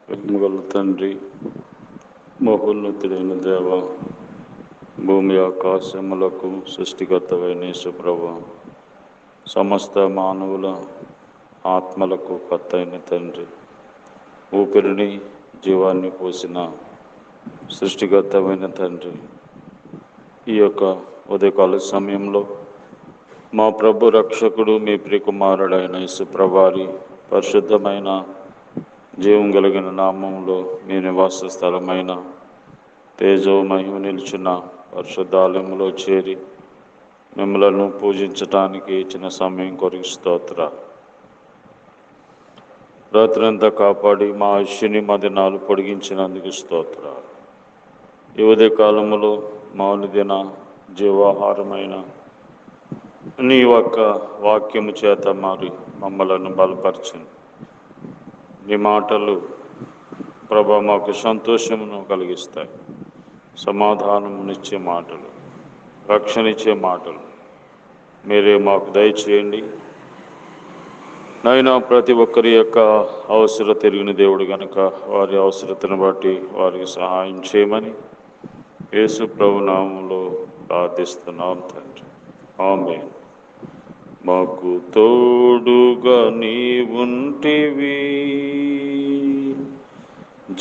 ప్రేమగల తండ్రి, మహోన్నతుడైన దేవ, భూమి ఆకాశములకు సృష్టికర్తవైన యేసు ప్రభువా, సమస్త మానవుల ఆత్మలకు కర్త అయిన తండ్రి, ఊపిరిని జీవాన్ని పోసిన సృష్టికర్తమైన తండ్రి, ఈ యొక్క ఉదయకాల సమయంలో మా ప్రభు రక్షకుడు మీ ప్రియకుమారుడైన యేసు ప్రభువారి పరిశుద్ధమైన జీవం కలిగిన నామంలో మీ నివాస స్థలమైన తేజో మహిమ నిలుచున్న పరిశుద్ధాలయంలో చేరి మిమ్మలను పూజించటానికి ఇచ్చిన సమయం కొరకు స్తోత్ర. రాత్రంతా కాపాడి మా ఆయుష్ని మా దినాలు పొడిగించినందుకు స్తోత్ర. ఈ ఉదయ కాలములో మా అనుదిన జీవాహారమైన నీ యొక్క వాక్యము చేత మరి మమ్మలను బలపరచండి. నీ మాటలు ప్రభా మాకు సంతోషమును కలిగిస్తాయి, సమాధానమునిచ్చే మాటలు, రక్షణిచ్చే మాటలు మీరే మాకు దయచేయండి. నైనా ప్రతి ఒక్కరి యొక్క అవసరత ఎరిగిన దేవుడు గనుక వారి అవసరతను బట్టి వారికి సహాయం చేయమని యేసు ప్రభు నామములో ప్రార్థిస్తున్నాం తండ్రి, ఆమేన్. మాకు తోడుగా నీవుంటివి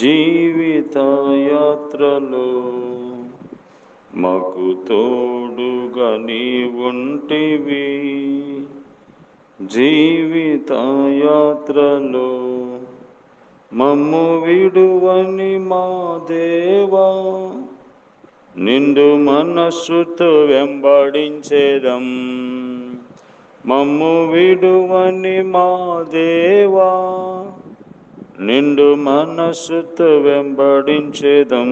జీవిత యాత్రలో, మాకు తోడుగా నీవుంటివి జీవిత యాత్రలో, మమ్ము విడువని మా దేవా నిండు మనస్సుతో వెంబడించేదం. మమ్ము విడువని మా దేవా నిండు మనస్సుతో వెంబడించేదం.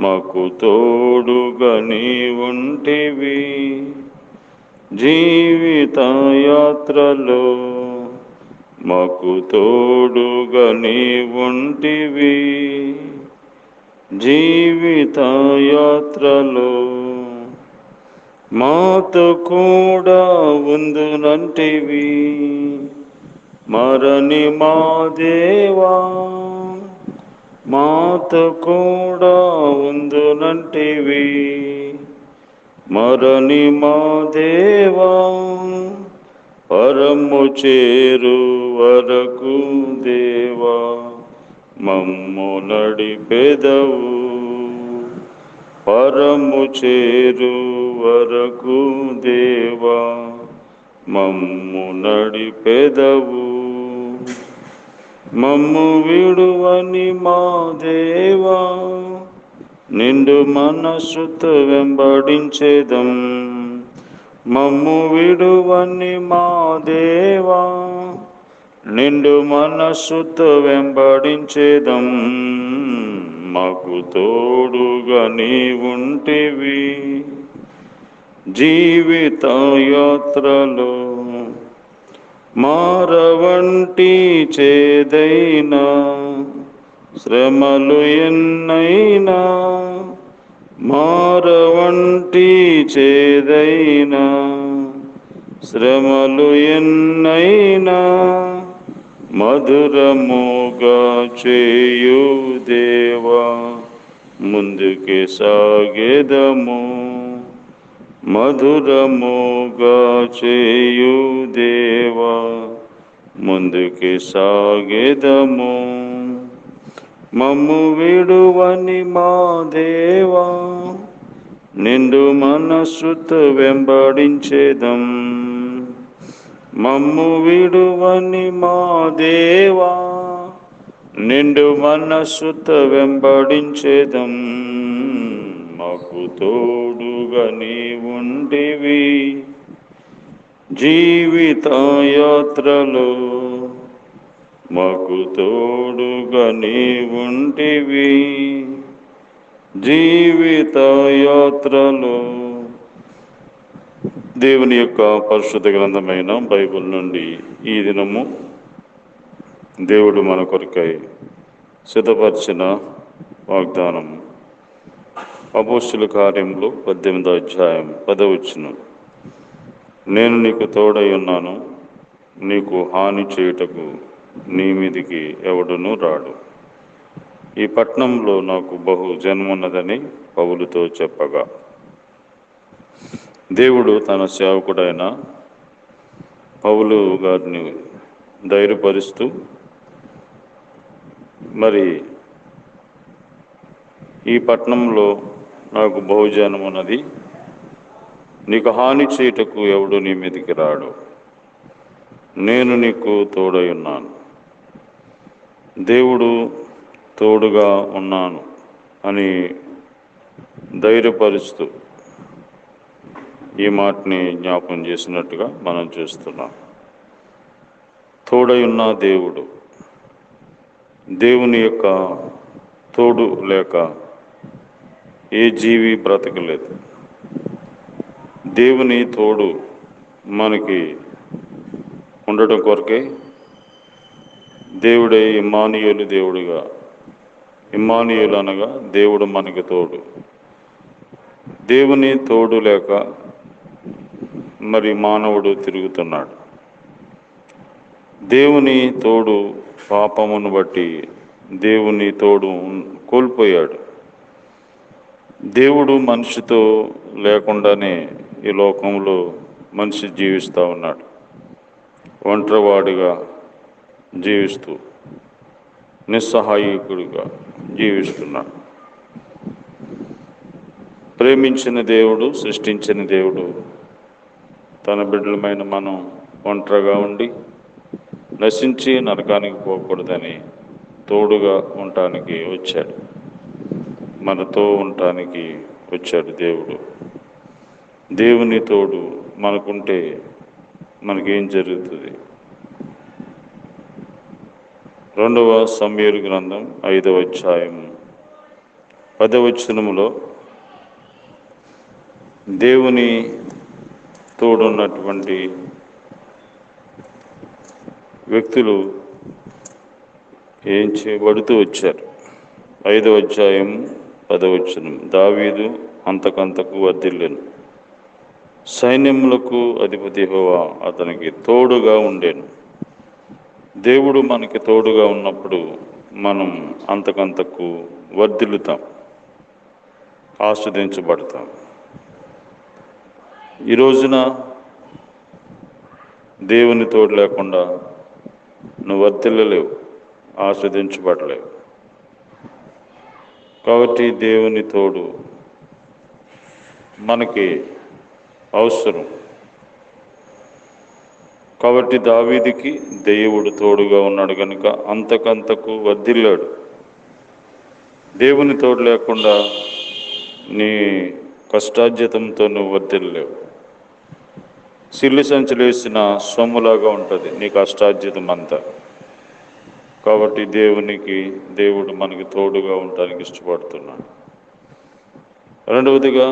మాకు తోడుగా నీవుంటివి జీవిత యాత్రలో, మాకు తోడుగా నీవుంటివి జీవిత యాత్రలో, మాతో కూడా ఉందునంటివి మరణి మా దేవా, మాతో కూడా ఉందునంటివి మరణి మా దేవా, పరము చేరు వరకు దేవా మమ్ము నడిపెదవు. పరము చేరు వరకు దేవా మమ్ము నడిపెదవు. మమ్ము విడువని మా దేవా నిండు మనస్సుతో వెంబడించేదం. మమ్ము విడువని మా దేవా నిండు మనస్సుతో వెంబడించేదం. మాకు తోడుగా నీవుంటివి జీవిత యాత్రలో, మారవంటి చేదైనా శ్రమలు ఎన్నైనా, మారవంటి చేదైనా శ్రమలు ఎన్నైనా, మధురముగా చేయు దేవా ముందుకే సాగెదము. మధురముగా చేయు దేవా ముందుకే సాగెదము. మమ్ము విడువని మా దేవా నిండు మనస్సుతో వెంబడించేదం. మమ్ము విడువని మా దేవా నిండు మనస్సుతో వెంబడించేదం. మాకు తోడుగా నీవుంటివి జీవిత యాత్రలో, మాకు తోడుగా నీవుంటివి జీవిత యాత్రలో. దేవుని యొక్క పరిశుద్ధ గ్రంథమైన బైబిల్ నుండి ఈ దినము దేవుడు మన కొరకై సిద్ధపరిచిన వాగ్దానం అపోస్తుల కార్యములు 18వ అధ్యాయం 10వ వచనం. నేను నీకు తోడై ఉన్నాను, నీకు హాని చేయుటకు నీ మీదికి ఎవడునూ రాడు. ఈ పట్టణంలో నాకు బహు జన్మున్నదని పౌలుతో చెప్పగా, దేవుడు తన సేవకుడైన పౌలు గారిని ధైర్యపరుస్తూ, మరి ఈ పట్టణంలో నాకు బహుజనం ఉన్నది, నీకు హాని చేయుటకు ఎవడు నీ మీదికి రాడు, నేను నీకు తోడై ఉన్నాను, దేవుడు తోడుగా ఉన్నాను అని ధైర్యపరుస్తూ ఈ మాటని జ్ఞాపకం చేసినట్టుగా మనం చూస్తున్నాం. తోడై ఉన్న దేవుని యొక్క తోడు లేక ఏ జీవి బ్రతకలేదు. దేవుని తోడు మనకి ఉండటం కొరకే దేవుడే ఇమ్మానుయేలు దేవుడిగా, ఇమ్మానుయేలు అనగా దేవుడు మనకి తోడు. దేవుని తోడు లేక మరి మానవుడు తిరుగుతున్నాడు. దేవుని తోడు పాపమును బట్టి దేవుని తోడు కోల్పోయాడు. దేవుడు మనిషితో లేకుండానే ఈ లోకంలో మనిషి జీవిస్తూ ఉన్నాడు. ఒంటరివాడిగా జీవిస్తూ నిస్సహాయకుడిగా జీవిస్తున్నాడు. ప్రేమించిన దేవుడు, సృష్టించిన దేవుడు తన బిడ్డలమైన మనం ఒంటరిగా ఉండి నశించి నరకానికి పోకూడదని తోడుగా ఉండటానికి వచ్చాడు. మనతో ఉండటానికి వచ్చాడు దేవుడు. దేవుని తోడు మనకుంటే మనకేం జరుగుతుంది? 2వ సమూయేలు గ్రంథం 5వ అధ్యాయం 10వ వచనములో దేవుని తోడున్నటువంటి వ్యక్తులు ఏం చేయబడుతూ వచ్చారు. 5వ అధ్యాయం 10వ వచనం, దావీదు అంతకంతకు వర్ధిల్లెను, సైన్యములకు అధిపతి యెహోవా అతనికి తోడుగా ఉండెను. దేవుడు మనకి తోడుగా ఉన్నప్పుడు మనం అంతకంతకు వర్ధిల్లుతాం, ఆస్వాదించబడతాం. ఈ రోజున దేవుని తోడు లేకుండా నువ్వు వర్ధిల్లలేవు, ఆస్వాదించబడలేవు. కాబట్టి దేవుని తోడు మనకి అవసరం. కాబట్టి దావీదుకి దేవుడు తోడుగా ఉన్నాడు కనుక అంతకంతకు వర్ధిల్లాడు. దేవుని తోడు లేకుండా నీ కష్టార్జితంతో నువ్వు వర్ధిల్లలేవు. సిల్లు సంచులేసిన సొమ్ములాగా ఉంటుంది నీ కష్టార్జితం అంతా. కాబట్టి దేవుడు మనకి తోడుగా ఉండటానికి ఇష్టపడుతున్నాడు. రెండవదిగా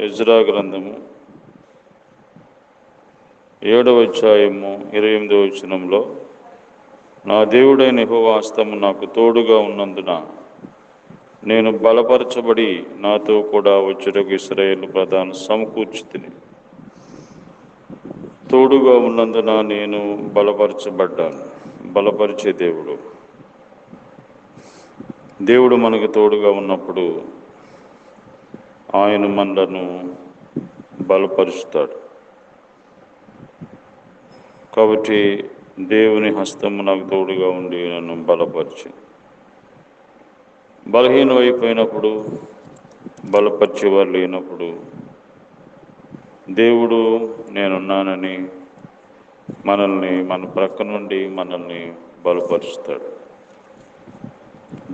ఎజ్రా గ్రంథము 7వ అధ్యాయము 28వ వచనంలో, నా దేవుడైన యెహోవా హస్తము నాకు తోడుగా ఉన్నందున నేను బలపరచబడి నాతో కూడా వచ్చుటకు ఇశ్రాయేలు ప్రధాన సమకూర్చితిని. తోడుగా ఉన్నందున నేను బలపరచబడ్డాను. బలపరిచే దేవుడు మనకు తోడుగా ఉన్నప్పుడు ఆయన మనలను బలపరుస్తాడు. కాబట్టి దేవుని హస్తము నాకు తోడుగా ఉండి నన్ను బలపరిచి, బలహీనం అయిపోయినప్పుడు, బలపరిచేవారు లేనప్పుడు దేవుడు నేనున్నానని మన ప్రక్క నుండి మనల్ని బలపరుస్తాడు.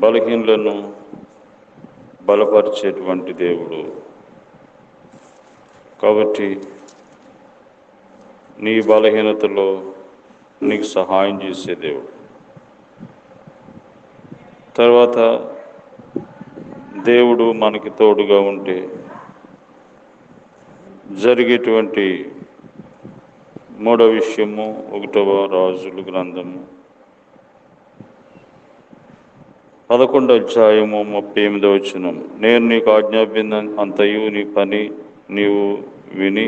బలహీనులను బలపరిచేటువంటి దేవుడు. కాబట్టి నీ బలహీనతలో నీకు సహాయం చేసే దేవుడు. తర్వాత దేవుడు మనకి తోడుగా ఉంటే జరిగేటువంటి మూడవ విషయము 1వ రాజుల గ్రంథము 11వ అధ్యాయము 38వ వచనం, నేను నీకు ఆజ్ఞాపించిన అంతయు నీ పని నీవు విని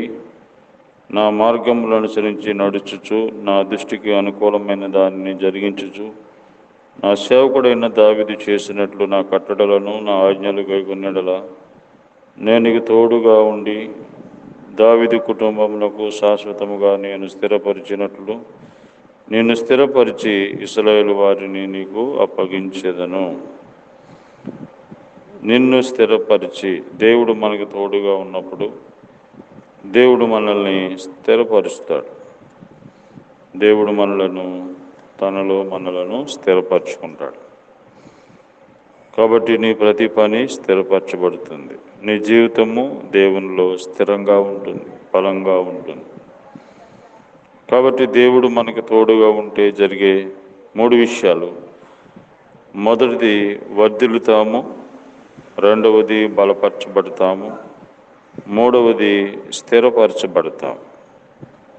నా మార్గములను అనుసరించి నడుచుచు నా దృష్టికి అనుకూలమైన దానిని జరిగించుచు నా సేవకుడైన దావీదు చేసినట్లు నా కట్టడలను నా ఆజ్ఞలు కైకొన్నెడల నేను నీకు తోడుగా ఉండి దావీదు కుటుంబములకు శాశ్వతముగా నేను స్థిరపరిచినట్లు నిన్ను స్థిరపరిచి ఇశ్రాయేలు వారిని నీకు అప్పగించెదను. నిన్ను స్థిరపరిచి, దేవుడు మనకు తోడుగా ఉన్నప్పుడు దేవుడు మనల్ని స్థిరపరుస్తాడు. దేవుడు మనలను స్థిరపరచుకుంటాడు. కాబట్టి నీ ప్రతి పని స్థిరపరచబడుతుంది. నీ జీవితము దేవునిలో స్థిరంగా ఉంటుంది, బలంగా ఉంటుంది. కాబట్టి దేవుడు మనకు తోడుగా ఉంటే జరిగే 3 విషయాలు: మొదటిది వర్ధిల్లుతాము, రెండవది బలపరచబడతాము, మూడవది స్థిరపరచబడతాము.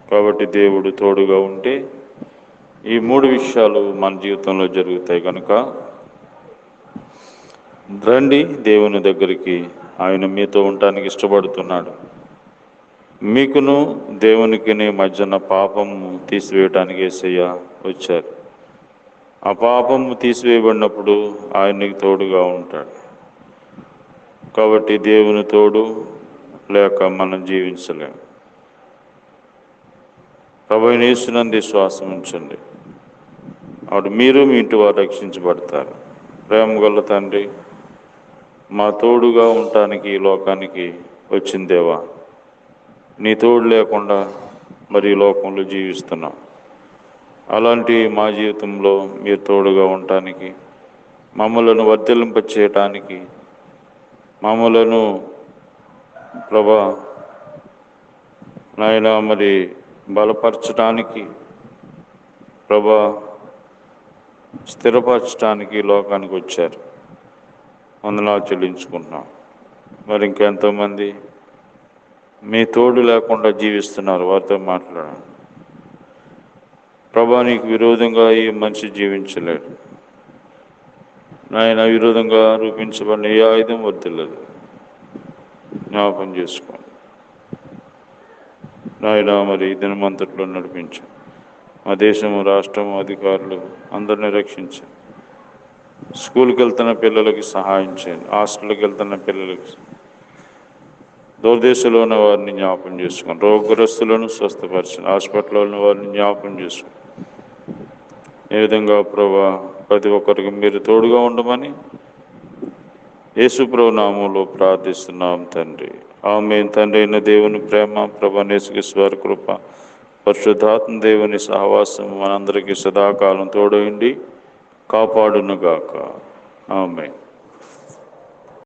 కాబట్టి దేవుడు తోడుగా ఉంటే ఈ 3 విషయాలు మన జీవితంలో జరుగుతాయి. కనుక రండి దేవుని దగ్గరికి. ఆయన మీతో ఉండటానికి ఇష్టపడుతున్నాడు. మీకును దేవునికి మధ్యన పాపము తీసివేయడానికి యేసయ్య వచ్చారు. ఆ పాపము తీసివేయబడినప్పుడు ఆయన నీకు తోడుగా ఉంటాడు. కాబట్టి దేవుని తోడు లేక మనం జీవించలేము. ప్రభువైన యేసునందు విశ్వాసం ఉంచండి, అప్పుడు మీరు మీ ఇంటి వారు రక్షించబడతారు. ప్రేమ గల తండ్రి, మా తోడుగా ఉండటానికి ఈ లోకానికి వచ్చిన దేవా, నీ తోడు లేకుండా మరి ఈ లోకంలో జీవిస్తున్నాం. అలాంటి మా జీవితంలో మీరు తోడుగా ఉండటానికి, మమ్మలను వర్ధిల్లింపచేయటానికి, మమ్మలను ప్రభా నాయన మరి బలపరచడానికి, ప్రభా స్థిరపరచడానికి లోకానికి వచ్చారు. వందనాలు చెల్లించుకుంటున్నాం. మరి ఇంకెంతోమంది మీ తోడు లేకుండా జీవిస్తున్నారు, వారితో మాట్లాడండి. ప్రభా, నీకు విరోధంగా ఈ మనిషి జీవించలేడు. నాయన విరోధంగా రూపించబడిన ఏ ఆయుధం వర్తిల్లదు. జ్ఞాపకం చేసుకోండి నాయన. మరి దినమంతట్లో నడిపించు. మా దేశము, రాష్ట్రము, అధికారులు అందరినీ రక్షించు. స్కూల్కి వెళ్తున్న పిల్లలకి సహాయం చేయండి. హాస్టల్కి వెళ్తున్న పిల్లలకి, దూరదేశంలో ఉన్న వారిని జ్ఞాపకం చేసుకోండి. రోగగ్రస్తులను స్వస్థపరచండి. హాస్పిటల్లో ఉన్న వారిని జ్ఞాపకం చేసుకోండి. ఏ విధంగా ప్రభా ప్రతి ఒక్కరికి మీరు తోడుగా ఉండమని యేసు ప్రభు నామములో ప్రార్థిస్తున్నాం తండ్రి. ఆమేన్. తండ్రి అయిన దేవుని ప్రేమ, ప్రభు యేసుక్రీస్తు కృప, పరిశుద్ధాత్మ దేవుని సహవాసం మనందరికీ సదాకాలం తోడైండి కాపాడునుగాక. ఆమేన్.